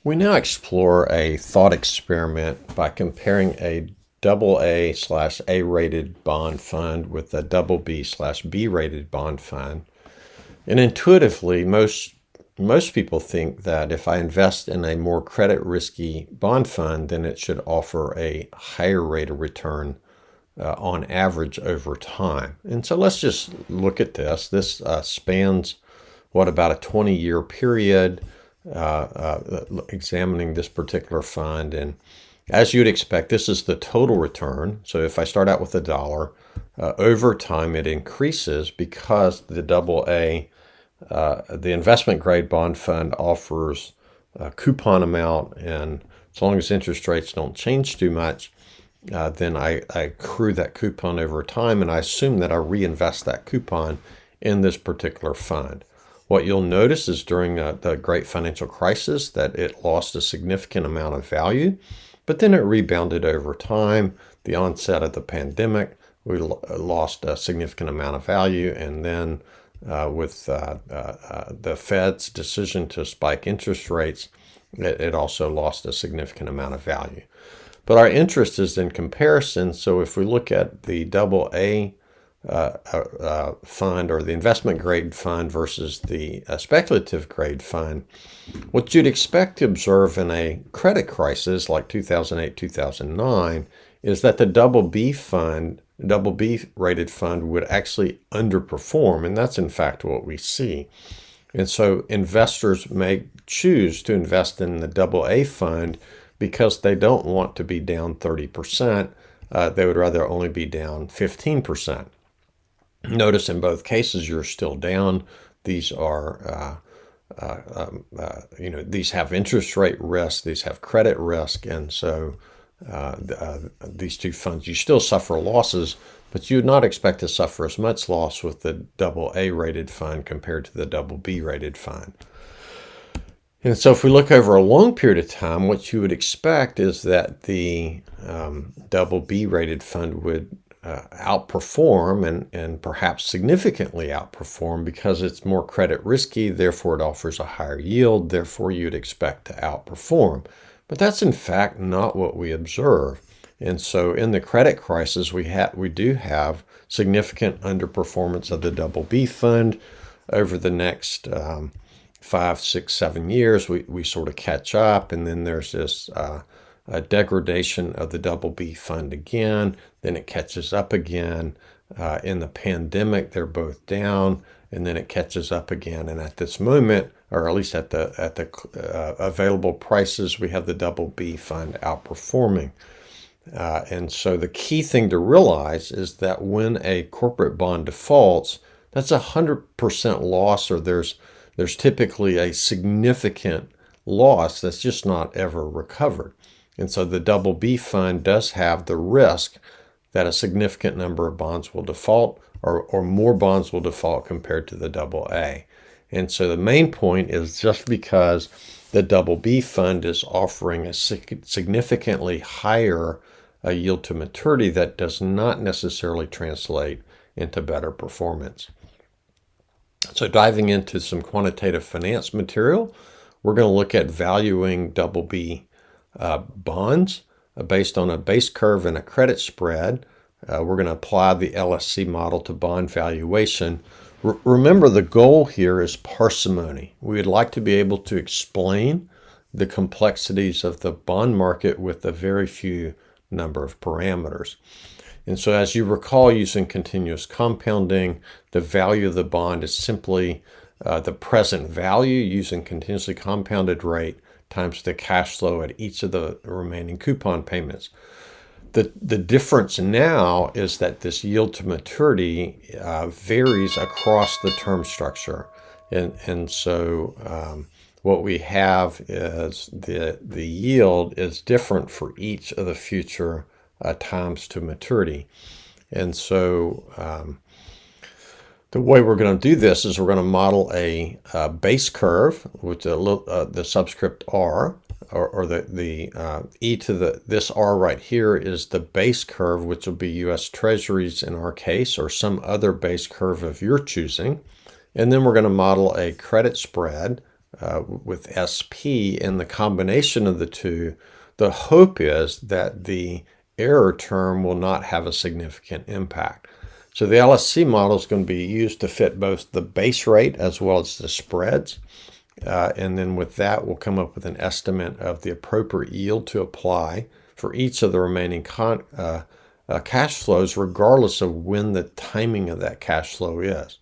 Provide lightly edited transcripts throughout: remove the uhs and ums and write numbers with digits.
We now explore a thought experiment by comparing a AA/A rated bond fund with a BB/B rated bond fund. And intuitively, most people think that if I invest in a more credit risky bond fund, then it should offer a higher rate of return on average over time. And so let's just look at this. This spans about a 20-year period, examining this particular fund. And as you'd expect, this is the total return. So if I start out with $1, over time it increases because the AA, the investment grade bond fund, offers a coupon amount, and as long as interest rates don't change too much, then I accrue that coupon over time, and I assume that I reinvest that coupon in this particular fund. What you'll notice is during the great financial crisis that it lost a significant amount of value, but then it rebounded over time. The onset of the pandemic, we lost a significant amount of value, and then with the Fed's decision to spike interest rates, it also lost a significant amount of value. But our interest is in comparison. So if we look at the AA fund, or the investment grade fund, versus the speculative grade fund, what you'd expect to observe in a credit crisis like 2008, 2009 is that the BB rated fund would actually underperform. And that's in fact what we see. And so investors may choose to invest in the AA fund because they don't want to be down 30%. They would rather only be down 15%. Notice in both cases you're still down. These are, these have interest rate risk, these have credit risk, and so these two funds, you still suffer losses, but you would not expect to suffer as much loss with the AA rated fund compared to the BB rated fund. And so if we look over a long period of time, what you would expect is that the BB rated fund would outperform, and perhaps significantly outperform, because it's more credit risky, therefore it offers a higher yield, therefore you'd expect to outperform. But that's in fact not what we observe. And so in the credit crisis, we do have significant underperformance of the BB fund. Over the next 5, 6, 7 years, we sort of catch up, and then there's this a degradation of the BB fund again, then it catches up again. In the pandemic, they're both down, and then it catches up again. And at this moment, or at least at the available prices, we have the BB fund outperforming. And so the key thing to realize is that when a corporate bond defaults, that's 100% loss, or there's typically a significant loss that's just not ever recovered. And so the BB fund does have the risk that a significant number of bonds will default, or more bonds will default compared to the AA. And so the main point is, just because the BB fund is offering a significantly higher yield to maturity, that does not necessarily translate into better performance. So diving into some quantitative finance material, we're going to look at valuing BB bonds based on a base curve and a credit spread. We're going to apply the LSC model to bond valuation. Remember, the goal here is parsimony. We would like to be able to explain the complexities of the bond market with a very few number of parameters. And so, as you recall, using continuous compounding, the value of the bond is simply the present value using continuously compounded rate times the cash flow at each of the remaining coupon payments. The difference now is that this yield to maturity varies across the term structure. And so what we have is the yield is different for each of the future times to maturity. And so the way we're going to do this is we're going to model a base curve with the subscript R, or the e to this R right here is the base curve, which will be U.S. Treasuries in our case, or some other base curve of your choosing. And then we're going to model a credit spread with SP, and the combination of the two, the hope is that the error term will not have a significant impact. So the LSC model is going to be used to fit both the base rate as well as the spreads. And then with that, we'll come up with an estimate of the appropriate yield to apply for each of the remaining cash flows, regardless of when the timing of that cash flow is.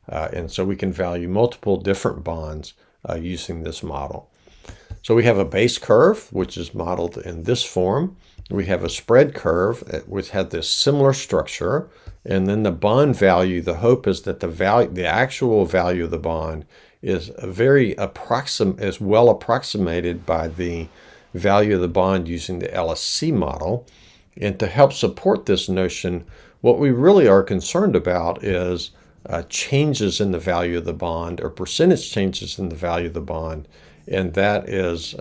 And so we can value multiple different bonds using this model. So we have a base curve, which is modeled in this form. We have a spread curve, which had this similar structure. And then the bond value, the hope is that the actual value of the bond is is well approximated by the value of the bond using the LSC model. And to help support this notion, what we really are concerned about is changes in the value of the bond, or percentage changes in the value of the bond. And that is,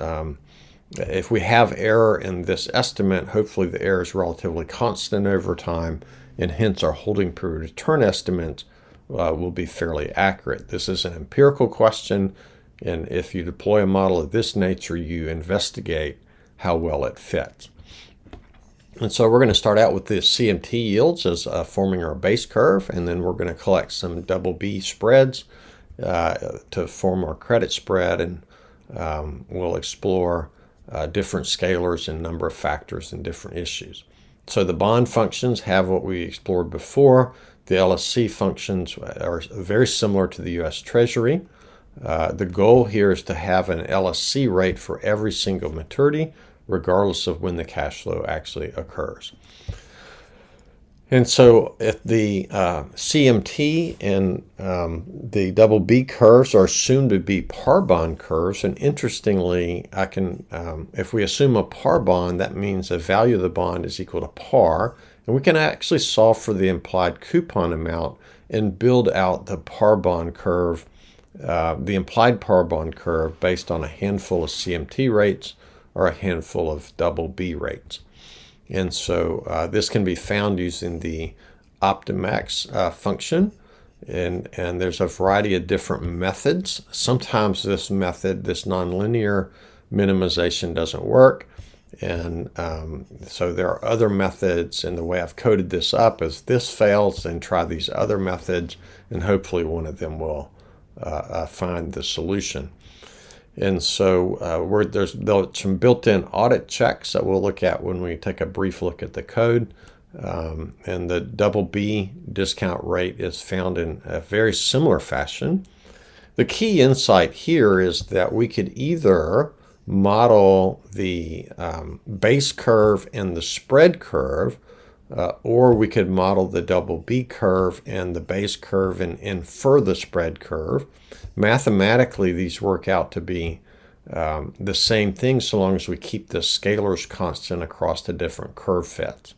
if we have error in this estimate, hopefully the error is relatively constant over time, and hence our holding period return estimates will be fairly accurate. This is an empirical question, and if you deploy a model of this nature, you investigate how well it fits. And so we're going to start out with the CMT yields as forming our base curve, and then we're going to collect some double B spreads to form our credit spread, and we'll explore different scalars and number of factors and different issues. So the bond functions have what we explored before. The LSC functions are very similar to the U.S. Treasury. The goal here is to have an LSC rate for every single maturity, regardless of when the cash flow actually occurs. And so if the CMT and the double B curves are assumed to be par bond curves, and interestingly, if we assume a par bond, that means the value of the bond is equal to par, and we can actually solve for the implied coupon amount and build out the par bond curve, the implied par bond curve based on a handful of CMT rates or a handful of double B rates. And so this can be found using the Optimax function, and there's a variety of different methods. Sometimes this method, this nonlinear minimization, doesn't work, and so there are other methods, and the way I've coded this up is this fails, then try these other methods, and hopefully one of them will find the solution. And so there's some built-in audit checks that we'll look at when we take a brief look at the code. And the double B discount rate is found in a very similar fashion. The key insight here is that we could either model the base curve and the spread curve, or we could model the double B curve and the base curve and infer the spread curve. Mathematically, these work out to be the same thing so long as we keep the scalars constant across the different curve fits.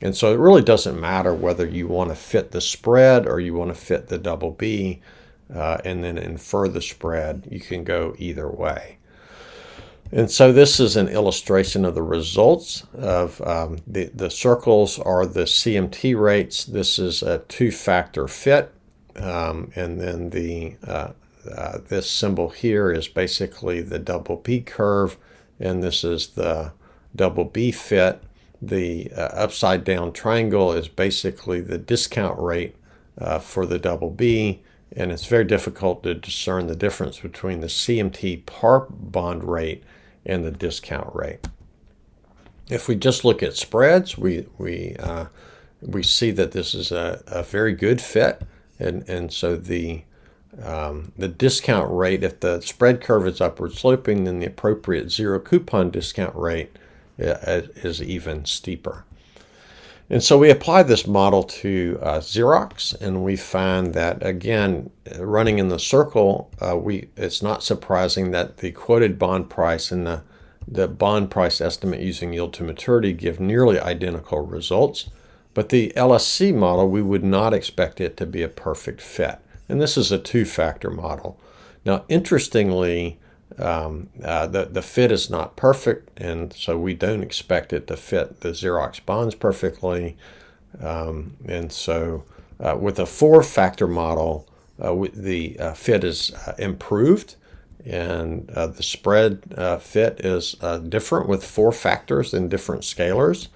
And so it really doesn't matter whether you want to fit the spread or you want to fit the double B and then infer the spread. You can go either way. And so this is an illustration of the results of the circles are the CMT rates. This is a two-factor fit, and then this symbol here is basically the double B curve, and this is the double B fit. The upside down triangle is basically the discount rate for the double B, and it's very difficult to discern the difference between the CMT par bond rate and the discount rate. If we just look at spreads, we see that this is a very good fit, and so the discount rate, if the spread curve is upward sloping, then the appropriate zero coupon discount rate is even steeper. And so we apply this model to Xerox, and we find that, again, running in the circle, it's not surprising that the quoted bond price and the bond price estimate using yield to maturity give nearly identical results. But the LSC model, we would not expect it to be a perfect fit. And this is a two-factor model. Now, interestingly, the fit is not perfect, and so we don't expect it to fit the Xerox bonds perfectly. And so with a four-factor model, the fit is improved, and the spread fit is different with 4 factors and different scalars.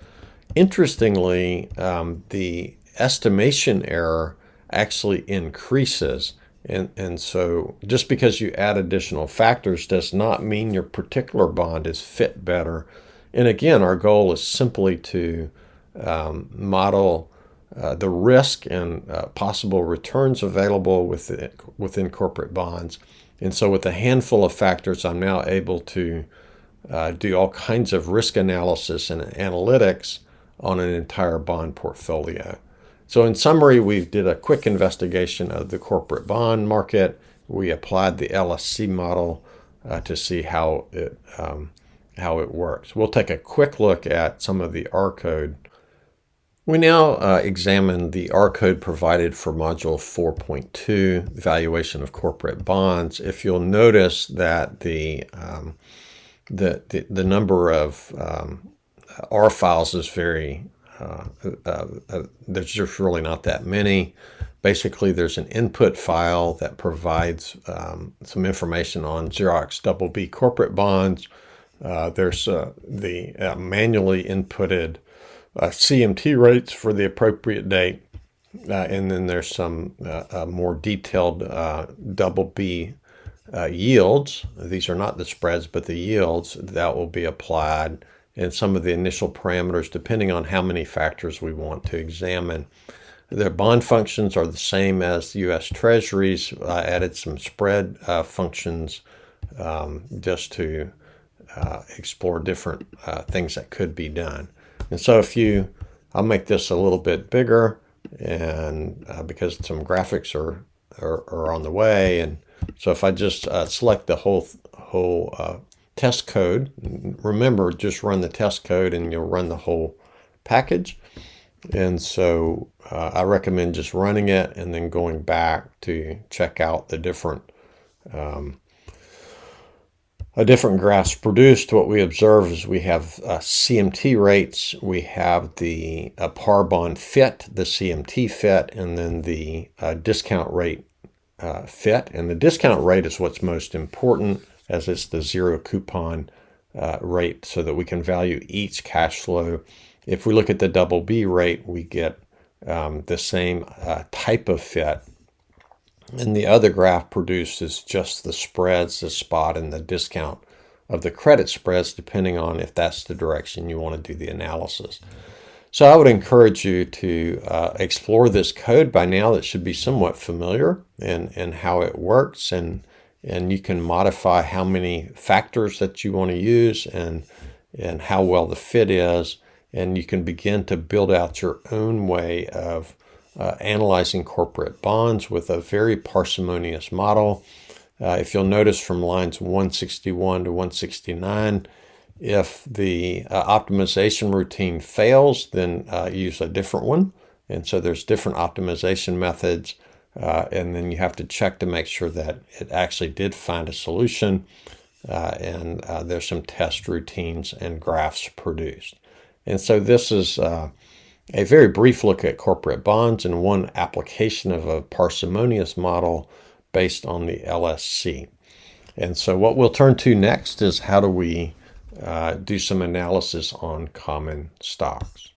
Interestingly, the estimation error actually increases. And so just because you add additional factors does not mean your particular bond is fit better. And again, our goal is simply to model the risk and possible returns available within corporate bonds. And so with a handful of factors, I'm now able to do all kinds of risk analysis and analytics on an entire bond portfolio. So in summary, we did a quick investigation of the corporate bond market. We applied the LSC model to see how it works. We'll take a quick look at some of the R code. We now examine the R code provided for Module 4.2, Valuation of Corporate Bonds. If you'll notice that the number of R files is very, there's just really not that many. Basically, there's an input file that provides some information on Xerox BB corporate bonds. There's the manually inputted CMT rates for the appropriate date. And then there's some more detailed BB yields. These are not the spreads, but the yields that will be applied, and some of the initial parameters depending on how many factors we want to examine. The bond functions are the same as the U.S. Treasuries. I added some spread functions just to explore different things that could be done. And so I'll make this a little bit bigger, and because some graphics are on the way. And so if I just select the whole test code, remember, just run the test code and you'll run the whole package. And so I recommend just running it and then going back to check out the different graphs produced. What we observe is we have CMT rates, we have the par bond fit, the CMT fit, and then the discount rate fit. And the discount rate is what's most important, as it's the zero coupon rate, so that we can value each cash flow. If we look at the BB rate, we get the same type of fit. And the other graph produced is just the spreads, the spot, and the discount of the credit spreads, depending on if that's the direction you want to do the analysis. So I would encourage you to explore this code. By now that should be somewhat familiar and how it works, and you can modify how many factors that you want to use and how well the fit is, and you can begin to build out your own way of analyzing corporate bonds with a very parsimonious model. If you'll notice from lines 161 to 169, if the optimization routine fails, then use a different one. And so there's different optimization methods, and then you have to check to make sure that it actually did find a solution. And there's some test routines and graphs produced. And so this is a very brief look at corporate bonds and one application of a parsimonious model based on the LSC. And so what we'll turn to next is how do we do some analysis on common stocks.